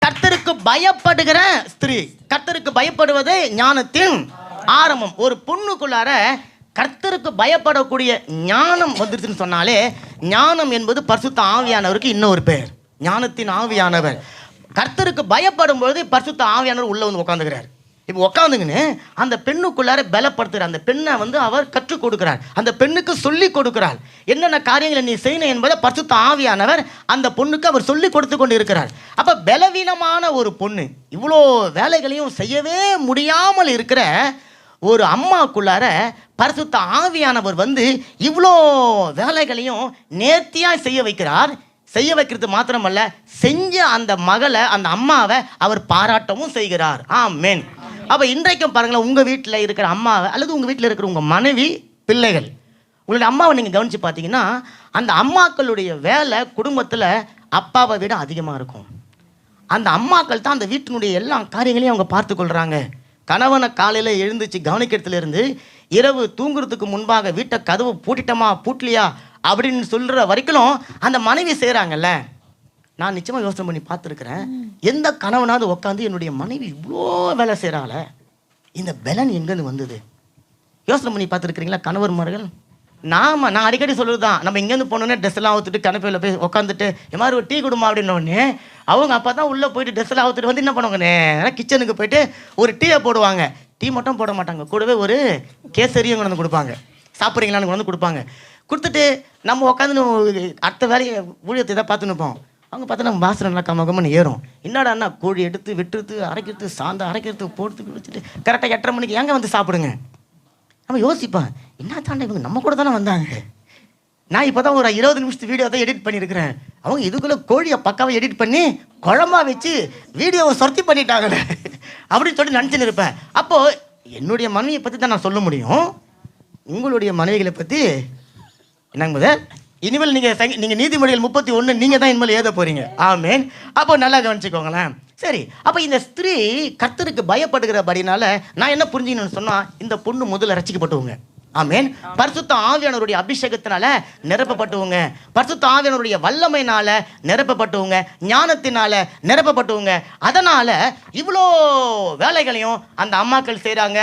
கர்த்தருக்கு பயப்படுகிற ஸ்திரீ. கர்த்தருக்கு பயப்படுவது ஞானத்தின் ஆரம்பம். ஒரு பொண்ணுக்குள்ளார கர்த்தருக்கு பயப்படக்கூடிய ஞானம் வந்துருச்சுன்னு சொன்னாலே, ஞானம் என்பது பரிசுத்த ஆவியானவருக்கு இன்னொரு பேர், ஞானத்தின் ஆவியானவர். கர்த்தருக்கு பயப்படும் பொழுது பரிசுத்த ஆவியானவர் உள்ள வந்து உட்காந்துக்கிறார். இப்போ உட்காந்துங்கன்னு அந்த பெண்ணுக்குள்ளார பலப்படுத்துகிறார். அந்த பெண்ணை வந்து அவர் கற்றுக் கொடுக்கிறார், அந்த பெண்ணுக்கு சொல்லி கொடுக்கிறார். என்னென்ன காரியங்களை நீ செய்யணும் என்பதை பரிசுத்த ஆவியானவர் அந்த பொண்ணுக்கு அவர் சொல்லி கொடுத்து கொண்டு இருக்கிறார். அப்போ பலவீனமான ஒரு பொண்ணு, இவ்வளோ வேலைகளையும் செய்யவே முடியாமல் இருக்கிற ஒரு அம்மாக்குள்ளார பரிசுத்த ஆவியானவர் வந்து இவ்வளோ வேலைகளையும் நேர்த்தியாக செய்ய வைக்கிறார். செய்ய வைக்கிறது மாத்திரமல்ல, செஞ்ச அந்த மகளை, அந்த அம்மாவை அவர் பாராட்டவும் செய்கிறார். ஆமென். அப்போ இன்றைக்கும் பாருங்களேன், உங்கள் வீட்டில் இருக்கிற அம்மாவை அல்லது உங்கள் வீட்டில் இருக்கிற உங்கள் மனைவி, பிள்ளைகள், உங்களுடைய அம்மாவை நீங்கள் கவனித்து பார்த்தீங்கன்னா, அந்த அம்மாக்களுடைய வேலை குடும்பத்தில் அப்பாவை விட அதிகமாக இருக்கும். அந்த அம்மாக்கள் தான் அந்த வீட்டினுடைய எல்லா காரியங்களையும் அவங்க பார்த்து கொள்கிறாங்க. கணவனை காலையில் எழுந்துச்சு கவனிக்கிறதுலேருந்து இரவு தூங்குறதுக்கு முன்பாக வீட்டை கதவு பூட்டிட்டோமா பூட்டலையா அப்படின்னு சொல்கிற வரைக்கும் அந்த மனைவி செய்கிறாங்கல்ல. நான் நிச்சயமாக யோசனை பண்ணி பார்த்துருக்குறேன், எந்த கணவனாவது உட்காந்து என்னுடைய மனைவி இவ்வளோ வேலை செய்கிறாள, இந்த பலன் எங்கேருந்து வந்தது? யோசனை பண்ணி பார்த்துருக்குறீங்களா கணவர்மார்கள்? நான் அடிக்கடி சொல்கிறது தான், நம்ம இங்கேருந்து போனோன்னே ட்ரெஸ் எல்லாம் ஊற்றுட்டு கணப்பில் போய் உட்காந்துட்டு இது மாதிரி ஒரு டீ கொடுமா அப்படின்னோடனே அவங்க அப்போ தான் உள்ளே போயிட்டு ட்ரெஸ் எல்லாம் ஊற்றுட்டு வந்து என்ன பண்ணுவாங்க, நேராக கிச்சனுக்கு போயிட்டு ஒரு டீயை போடுவாங்க. டீ மட்டும் போட மாட்டாங்க, கூடவே ஒரு கேசரியும் கொண்டு வந்து கொடுப்பாங்க. சாப்பிட்றீங்களான்னு கொண்டு வந்து கொடுப்பாங்க. கொடுத்துட்டு நம்ம உட்காந்து அடுத்த வேலையை ஊழியத்தை தான் பார்த்து நிற்போம். அவங்க பார்த்தா நம்ம வாசனை நல்லா கம்மன்னு ஏறும். என்னடாண்ணா கோழி எடுத்து வெட்டுறது, அரைக்கிறது, சாந்தம் அரைக்கிறது, போட்டு வச்சுட்டு கரெக்டாக 8:30 மணிக்கு எங்கே வந்து சாப்பிடுங்க. நம்ம யோசிப்பேன், என்ன தாண்டா இவங்க நம்ம கூட தானே வந்தாங்க. நான் இப்போ தான் ஒரு 20 நிமிஷத்து வீடியோ தான் எடிட் பண்ணியிருக்கிறேன். அவங்க இதுக்குள்ளே கோழியை பக்காவை எடிட் பண்ணி குழம்பா வச்சு வீடியோவை சொர்த்தி பண்ணிட்டாங்களே அப்படின்னு சொல்லி நினச்சின்னு இருப்பேன். அப்போது என்னுடைய மனைவியை பற்றி தான் நான் சொல்ல முடியும். உங்களுடைய மனைவிகளை பற்றி என்னங்க முதல் இனிமேல் நீங்கள் நீதிமொழிகள் 31 நீங்கள் தான் இனிமேல் எழுத போகிறீங்க. ஆமேன். அப்போ நல்லா கவனிச்சுக்கோங்களேன். சரி, அப்போ இந்த ஸ்திரீ கர்த்தருக்கு பயப்படுகிறபடினால நான் என்ன புரிஞ்சுக்கணும்னு சொன்னால், இந்த பொண்ணு முதல்ல ரட்சிக்கப்பட்டவங்க. ஆமேன். பரிசுத்த ஆவியானவருடைய அபிஷேகத்தினால நிரப்பப்பட்டவங்க, பரிசுத்த ஆவியானவருடைய வல்லமையினால நிரப்பப்பட்டவங்க, ஞானத்தினால நிரப்பப்பட்டவங்க. அதனால இவ்வளோ வேலைகளையும் அந்த அம்மாக்கள் செய்கிறாங்க.